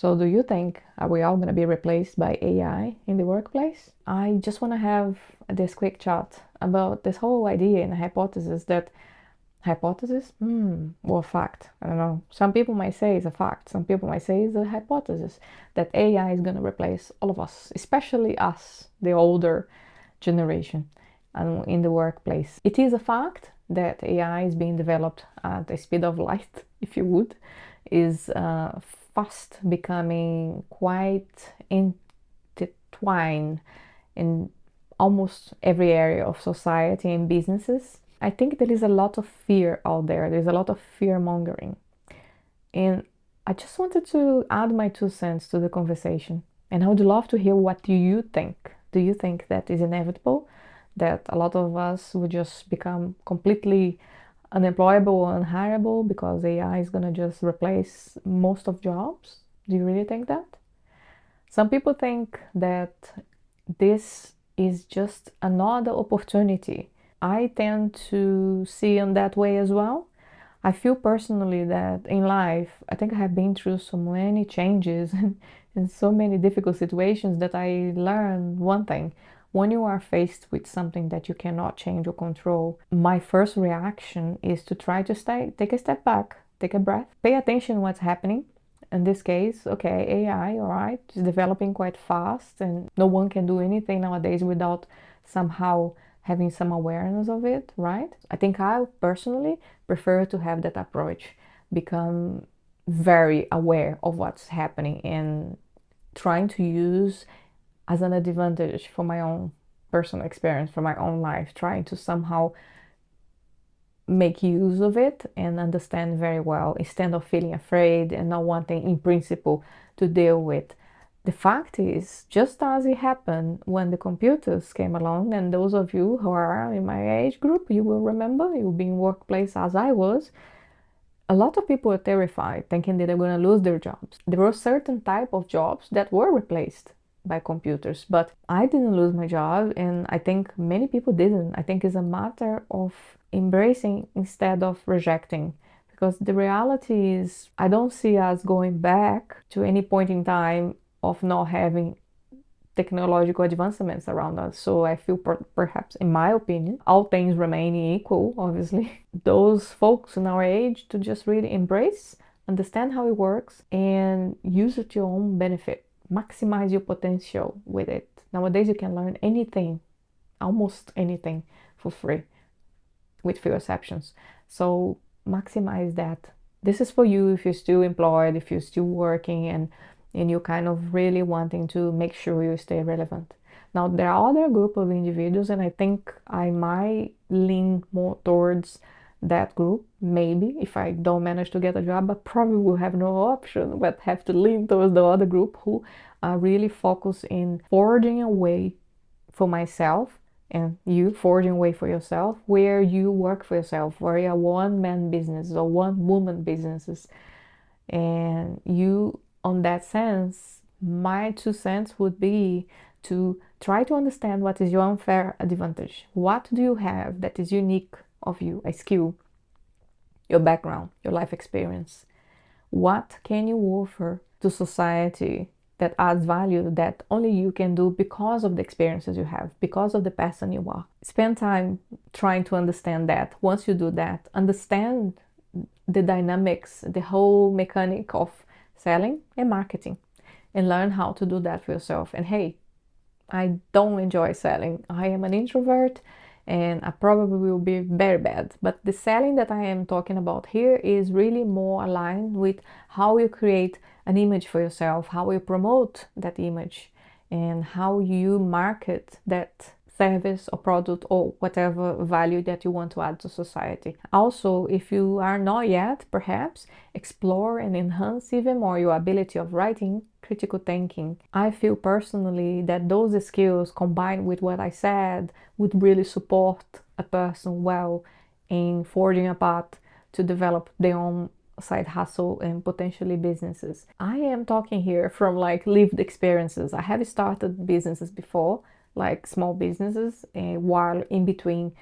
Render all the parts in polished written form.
So do you think are we all going to be replaced by AI in the workplace? I just want to have this quick chat about this whole idea and hypothesis that hypothesis? Or fact? I don't know. Some people might say it's a fact. Some people might say it's a hypothesis that AI is going to replace all of us, especially us, the older generation, and in the workplace. It is a fact that AI is being developed at the speed of light, if you would, is fast becoming quite intertwined in almost every area of society and businesses. I think there is a lot of fear out there. There's a lot of fear mongering. And I just wanted to add my 2 cents to the conversation. And I would love to hear what do you think? Do you think that is inevitable? That a lot of us would just become completely unemployable or unhireable because AI is going to just replace most of jobs? Do you really think that? Some people think that this is just another opportunity. I tend to see in that way as well. I feel personally that in life, I think I have been through so many changes and so many difficult situations that I learned one thing. When you are faced with something that you cannot change or control, my first reaction is to try to take a step back, take a breath, pay attention to what's happening. In this case, okay, AI, all right, is developing quite fast, and no one can do anything nowadays without somehow having some awareness of it, right? I think I personally prefer to have that approach, become very aware of what's happening and trying to use as an advantage for my own personal experience, for my own life, trying to somehow make use of it and understand very well instead of feeling afraid and not wanting in principle to deal with. The fact is, just as it happened when the computers came along, and those of you who are in my age group, you will remember, you'll be in workplace as I was, a lot of people were terrified, thinking that they're going to lose their jobs. There were certain type of jobs that were replaced by computers, but I didn't lose my job, and I think many people didn't. I think it's a matter of embracing instead of rejecting, because the reality is I don't see us going back to any point in time of not having technological advancements around us. So I feel perhaps, in my opinion, all things remaining equal, obviously, those folks in our age to just really embrace, understand how it works, and use it to your own benefit. Maximize your potential with it. Nowadays, you can learn anything, almost anything, for free, with few exceptions. So maximize that. This is for you if you're still employed, if you're still working, and you're kind of really wanting to make sure you stay relevant. Now, there are other group of individuals, and I think I might lean more towards that group, maybe, if I don't manage to get a job, but probably will have no option, but have to lean towards the other group who are really focused in forging a way for myself and you forging a way for yourself where you work for yourself, where you're one-man business or one-woman businesses. And you, on that sense, my 2 cents would be to try to understand what is your unfair advantage. What do you have that is unique of you, a skill, your background, your life experience? What can you offer to society that adds value that only you can do because of the experiences you have, because of the person you are? Spend time trying to understand that. Once you do that, understand the dynamics, the whole mechanic of selling and marketing, and learn how to do that for yourself. And hey, I don't enjoy selling. I am an introvert and I probably will be very bad. But the selling that I am talking about here is really more aligned with how you create an image for yourself, how you promote that image, and how you market that service or product or whatever value that you want to add to society. Also, if you are not yet, perhaps explore and enhance even more your ability of writing, critical thinking. I feel personally that those skills combined with what I said would really support a person well in forging a path to develop their own side hustle and potentially businesses. I am talking here from like lived experiences. I have started businesses before, like small businesses, while in between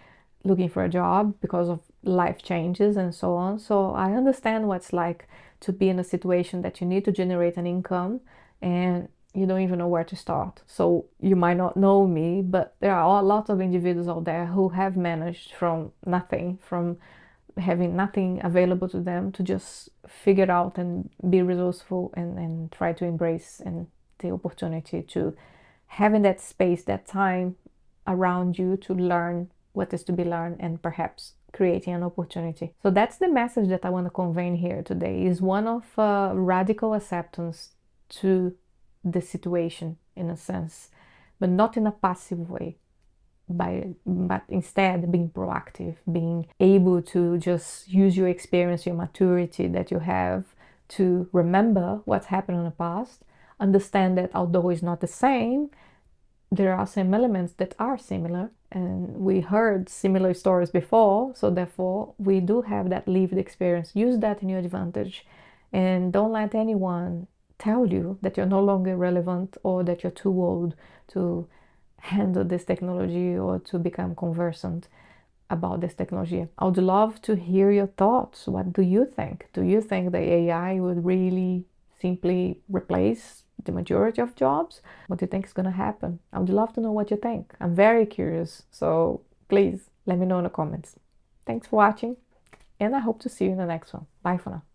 looking for a job because of life changes and so on. So I understand what's like to be in a situation that you need to generate an income and you don't even know where to start. So you might not know me, but there are a lot of individuals out there who have managed from nothing, from having nothing available to them, to just figure out and be resourceful and try to embrace and the opportunity to having that space, that time around you to learn what is to be learned and perhaps creating an opportunity. So that's the message that I want to convey here today, is one of radical acceptance to the situation in a sense, but not in a passive way, but instead being proactive, being able to just use your experience, your maturity that you have to remember what's happened in the past, understand that although it's not the same, there are some elements that are similar, and we heard similar stories before, so therefore we do have that lived experience. Use that in your advantage, and don't let anyone tell you that you're no longer relevant or that you're too old to handle this technology or to become conversant about this technology. I would love to hear your thoughts. What do you think? Do you think the AI would really simply replace the majority of jobs? What do you think is going to happen? I would love to know what you think. I'm very curious, so please let me know in the comments. Thanks for watching, and I hope to see you in the next one. Bye for now.